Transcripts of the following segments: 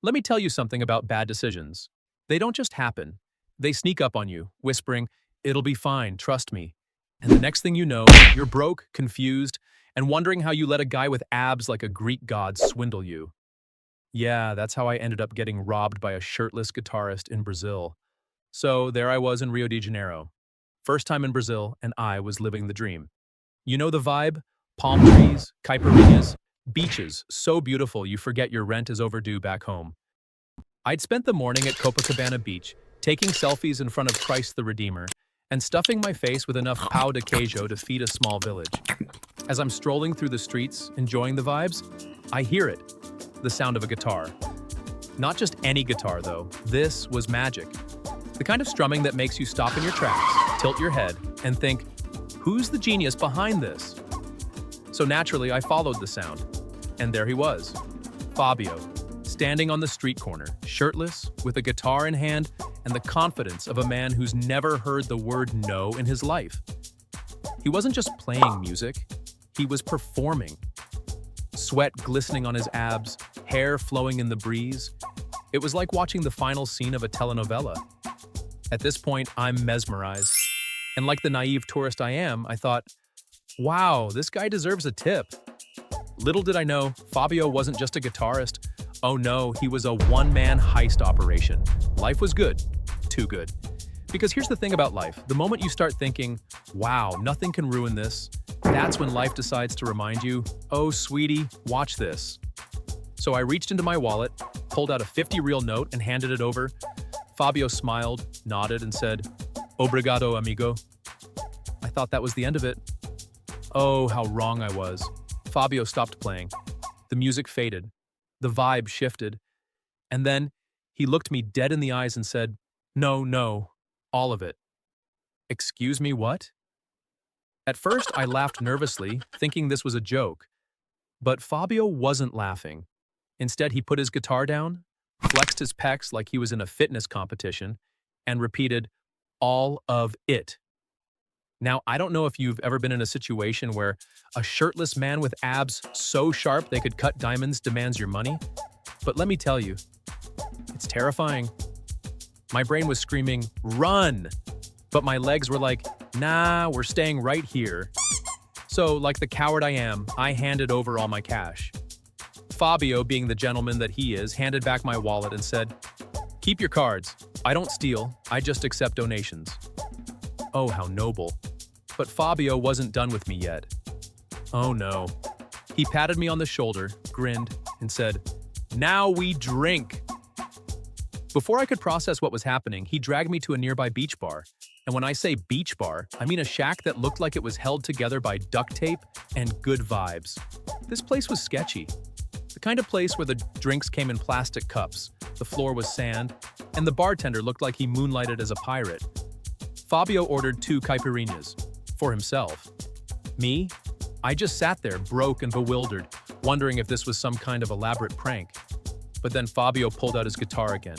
Let me tell you something about bad decisions. They don't just happen. They sneak up on you, whispering, "It'll be fine, trust me." And the next thing you know, you're broke, confused, and wondering how you let a guy with abs like a Greek god swindle you. Yeah, that's how I ended up getting robbed by a shirtless guitarist in Brazil. So there I was in Rio de Janeiro. First time in Brazil, and I was living the dream. You know the vibe? Palm trees, caipirinhas, beaches, so beautiful you forget your rent is overdue back home. I'd spent the morning at Copacabana Beach, taking selfies in front of Christ the Redeemer, and stuffing my face with enough pão de queijo to feed a small village. As I'm strolling through the streets, enjoying the vibes, I hear it, the sound of a guitar. Not just any guitar, though. This was magic. The kind of strumming that makes you stop in your tracks, tilt your head, and think, who's the genius behind this? So naturally, I followed the sound. And there he was, Fabio, standing on the street corner, shirtless, with a guitar in hand, and the confidence of a man who's never heard the word no in his life. He wasn't just playing music, he was performing. Sweat glistening on his abs, hair flowing in the breeze. It was like watching the final scene of a telenovela. At this point, I'm mesmerized. And like the naive tourist I am, I thought, wow, this guy deserves a tip. Little did I know, Fabio wasn't just a guitarist. Oh no, he was a one-man heist operation. Life was good. Too good. Because here's the thing about life. The moment you start thinking, wow, nothing can ruin this, that's when life decides to remind you, oh, sweetie, watch this. So I reached into my wallet, pulled out a 50 real note and handed it over. Fabio smiled, nodded, and said, "Obrigado, amigo." I thought that was the end of it. Oh, how wrong I was. Fabio stopped playing. The music faded. The vibe shifted. And then he looked me dead in the eyes and said, "No, all of it." Excuse me, what? At first, I laughed nervously, thinking this was a joke. But Fabio wasn't laughing. Instead, he put his guitar down, flexed his pecs like he was in a fitness competition, and repeated, "All of it." Now, I don't know if you've ever been in a situation where a shirtless man with abs so sharp they could cut diamonds demands your money, but let me tell you, it's terrifying. My brain was screaming, "Run!" But my legs were like, "Nah, we're staying right here." So, like the coward I am, I handed over all my cash. Fabio, being the gentleman that he is, handed back my wallet and said, "Keep your cards. I don't steal, I just accept donations." Oh, how noble. But Fabio wasn't done with me yet. Oh no. He patted me on the shoulder, grinned, and said, "Now we drink." Before I could process what was happening, he dragged me to a nearby beach bar. And when I say beach bar, I mean a shack that looked like it was held together by duct tape and good vibes. This place was sketchy. The kind of place where the drinks came in plastic cups, the floor was sand, and the bartender looked like he moonlighted as a pirate. Fabio ordered 2 caipirinhas, for himself. Me? I just sat there, broke and bewildered, wondering if this was some kind of elaborate prank. But then Fabio pulled out his guitar again.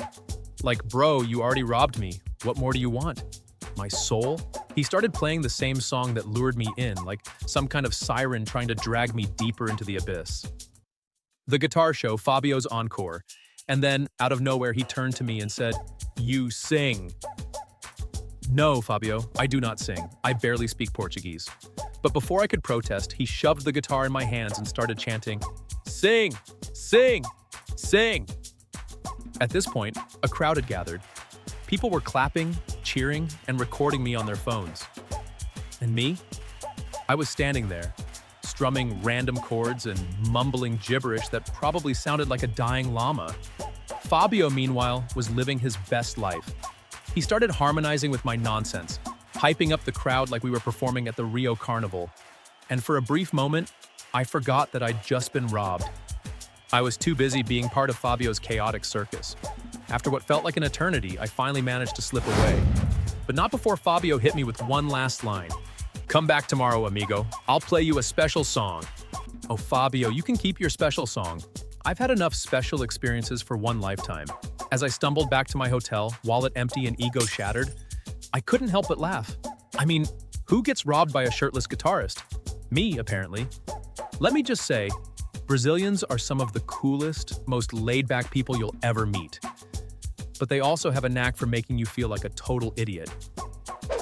Like, bro, you already robbed me. What more do you want? My soul? He started playing the same song that lured me in, like some kind of siren trying to drag me deeper into the abyss. The guitar show, Fabio's encore, and then, out of nowhere, he turned to me and said, "You sing." No, Fabio, I do not sing. I barely speak Portuguese. But before I could protest, he shoved the guitar in my hands and started chanting, "Sing! Sing! Sing!" At this point, a crowd had gathered. People were clapping, cheering, and recording me on their phones. And me? I was standing there, strumming random chords and mumbling gibberish that probably sounded like a dying llama. Fabio, meanwhile, was living his best life. He started harmonizing with my nonsense, hyping up the crowd like we were performing at the Rio Carnival. And for a brief moment, I forgot that I'd just been robbed. I was too busy being part of Fabio's chaotic circus. After what felt like an eternity, I finally managed to slip away. But not before Fabio hit me with one last line. "Come back tomorrow, amigo. I'll play you a special song." Oh, Fabio, you can keep your special song. I've had enough special experiences for one lifetime. As I stumbled back to my hotel, wallet empty and ego shattered, I couldn't help but laugh. I mean, who gets robbed by a shirtless guitarist? Me, apparently. Let me just say, Brazilians are some of the coolest, most laid-back people you'll ever meet. But they also have a knack for making you feel like a total idiot.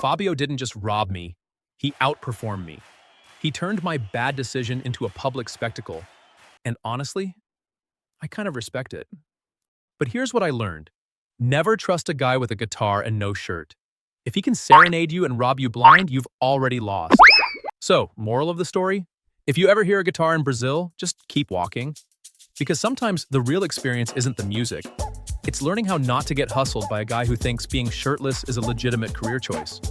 Fabio didn't just rob me, he outperformed me. He turned my bad decision into a public spectacle. And honestly, I kind of respect it. But here's what I learned. Never trust a guy with a guitar and no shirt. If he can serenade you and rob you blind, you've already lost. So, moral of the story? If you ever hear a guitar in Brazil, just keep walking. Because sometimes the real experience isn't the music. It's learning how not to get hustled by a guy who thinks being shirtless is a legitimate career choice.